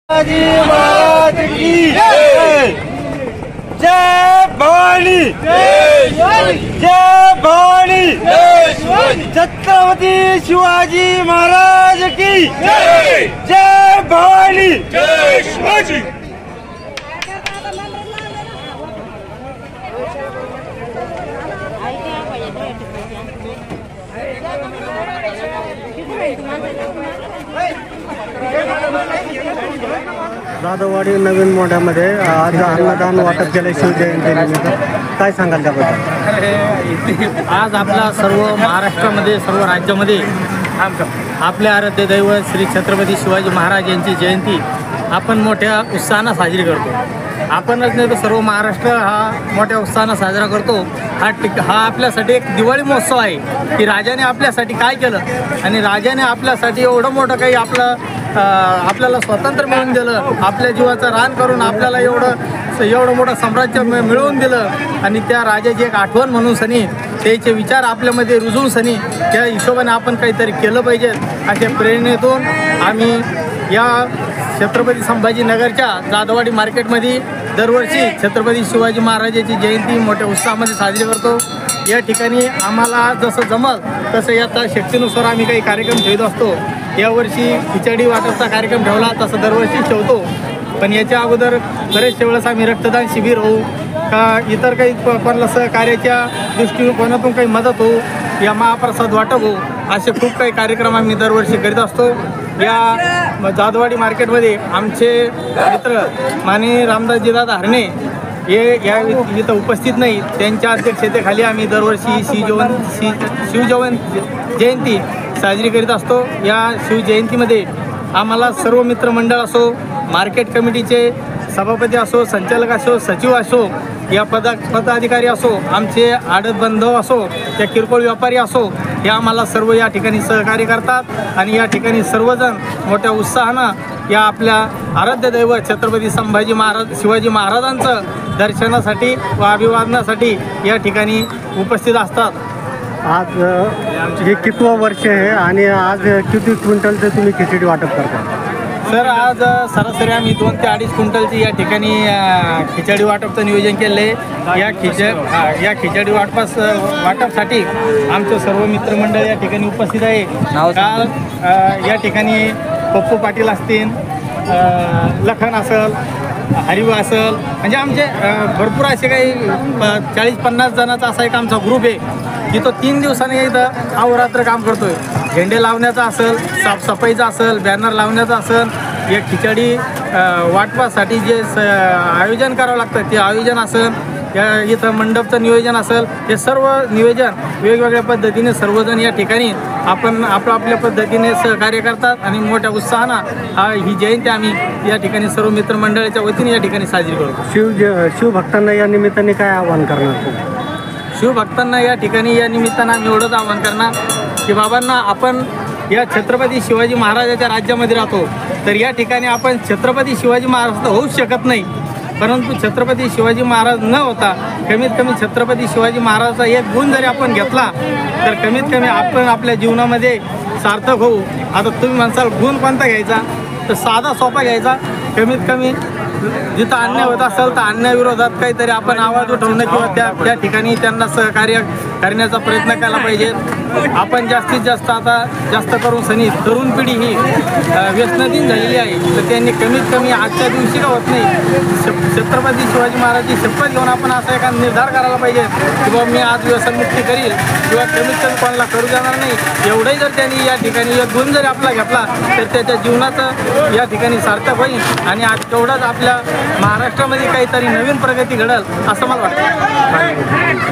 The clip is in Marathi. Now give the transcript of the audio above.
शिवाजी महाराज की जय। जय भवानी, जय भवानी, छत्रपती शिवाजी महाराज की जय। जय भवानी, जय शिवाजी। जाधववाडी नवीन मोढ्यामध्ये आज अन्नदान वाटप केलं शिवजयंतीनिमित्त, काय सांगाल त्याबद्दल? आज आपला सर्व महाराष्ट्रामध्ये सर्व राज्यामध्ये आपले आराध्य दैवत श्री छत्रपती शिवाजी महाराज यांची जयंती आपण मोठ्या उत्साहानं साजरी करतो। आपणच नाही तर सर्व महाराष्ट्र हा मोठ्या उत्साहानं साजरा करतो। हा आपल्यासाठी एक दिवाळी महोत्सव आहे की राजाने आपल्यासाठी काय केलं आणि राजाने आपल्यासाठी एवढं मोठं काही आपल्याला स्वातंत्र्य मिळवून दिलं, आपल्या जीवाचं रान करून आपल्याला एवढं मोठं साम्राज्य मिळवून दिलं आणि त्या राजाची एक आठवण म्हणून सनी त्याचे विचार आपल्यामध्ये रुजवून सनी त्या हिशोबाने आपण काहीतरी केलं पाहिजे अशा प्रेरणेतून आम्ही या छत्रपती संभाजीनगरच्या जाधववाडी मार्केटमध्ये दरवर्षी छत्रपती शिवाजी महाराजांची जयंती मोठ्या उत्साहामध्ये साजरी करतो। या ठिकाणी आम्हाला जसं जमल तसं या शक्तीनुसार आम्ही काही कार्यक्रम ठेवत असतो। यावर्षी खिचडी वाटपचा कार्यक्रम ठेवला, तसं दरवर्षी ठेवतो, पण याच्या अगोदर बरेचशे वेळेस आम्ही रक्तदान शिबिर होऊ का इतर काही कोणाला सहकार्याच्या दृष्टिकोनातून काही मदत होऊ या महाप्रसाद वाटप होऊ असे खूप काही कार्यक्रम आम्ही दरवर्षी करीत असतो। या जाधववाडी मार्केटमध्ये आमचे मित्र माननीय रामदासजीदादा हरणे हे या इथं उपस्थित नाही, त्यांच्या अध्यक्षतेखाली आम्ही दरवर्षी शिवजयंती जयंती साजरी करीत असतो। या शिवजयंतीमध्ये आम्हाला सर्व मित्रमंडळ असो, मार्केट कमिटीचे सभापती असो, संचालक असो, सचिव असो, या पदाधिकारी असो, आमचे आडत बांधव असो, त्या किरकोळ व्यापारी असो, हे आम्हाला सर्व या ठिकाणी सहकार्य करतात आणि या ठिकाणी सर्वजण मोठ्या उत्साहानं या आपल्या आराध्य दैवत छत्रपती शिवाजी महाराजांचं दर्शनासाठी व अभिवादनासाठी या ठिकाणी उपस्थित असतात। आज हे कितवं वर्ष आहे आणि आज किती क्विंटलचं तुम्ही खिचडी वाटप करता? सर, आज सरासरी आम्ही 2 ते 2.5 क्विंटलची या ठिकाणी खिचडी वाटपचं नियोजन केलं आहे। या खिचडी वाटपसाठी आमचं सर्व मित्रमंडळ या ठिकाणी उपस्थित आहे। काल या ठिकाणी पप्पू पाटील असतील, लखन असेल, हरिव असेल, म्हणजे आमचे भरपूर असे काही 40-50 जणांचा असा एक आमचा ग्रुप आहे की तो 3 दिवसांनी इथं अहोरात्र काम करतोय। झेंडे लावण्याचा असेल, साफसफाईचा असेल, बॅनर लावण्याचा असेल, या खिचडी वाटपासाठी जे आयोजन करावं लागतं ते आयोजन असेल, या इथं मंडपचं नियोजन असेल, हे सर्व नियोजन वेगवेगळ्या पद्धतीने सर्वजण या ठिकाणी आपण आपल्या पद्धतीने सहकार्य करतात आणि मोठ्या उत्साहानं ही जयंती आम्ही या ठिकाणी सर्व मित्रमंडळाच्या वतीने या ठिकाणी साजरी करतो। शिवभक्तांना या निमित्ताने काय आवाहन करणार? शिवभक्तांना या ठिकाणी या निमित्तानं आम्ही एवढंच आवाहन करणार की बाबांना, आपण या छत्रपती शिवाजी महाराजाच्या राज्यामध्ये राहतो, तर या ठिकाणी आपण छत्रपती शिवाजी महाराज तर होऊच शकत नाही, परंतु छत्रपती शिवाजी महाराज न होता कमीत कमी छत्रपती शिवाजी महाराजाचा एक गुण जरी आपण घेतला तर कमीत कमी आपण आपल्या जीवनामध्ये सार्थक होऊ। आता तुम्ही म्हणसाल गुण कोणता घ्यायचा, तर साधा सोपा घ्यायचा, कमीत कमी जिथं अन्याय होत असेल तर अन्यायाविरोधात काहीतरी आपण आवाज उठवणं किंवा त्या ठिकाणी त्यांना सहकार्य करण्याचा प्रयत्न केला पाहिजे। आपण जास्तीत जास्त आता जास्त करून सनी तरुण पिढी ही व्यसनाधीन झालेली आहे, तर त्यांनी कमीत कमी आजच्या दिवशी का होत नाही छत्रपती शिवाजी महाराजची शपथ घेऊन आपण असा एका निर्धार करायला पाहिजे की बाबा मी आज व्यसनमुक्ती करील किंवा कमीत कमी कोणाला करू देणार नाही। एवढंही जर त्यांनी या ठिकाणी एक गुण जरी आपला घेतला तर त्याच्या जीवनाचं या ठिकाणी सार्थक होईल आणि आज तेवढाच आपल्या महाराष्ट्रामध्ये काहीतरी नवीन प्रगती घडेल असं मला वाटतं।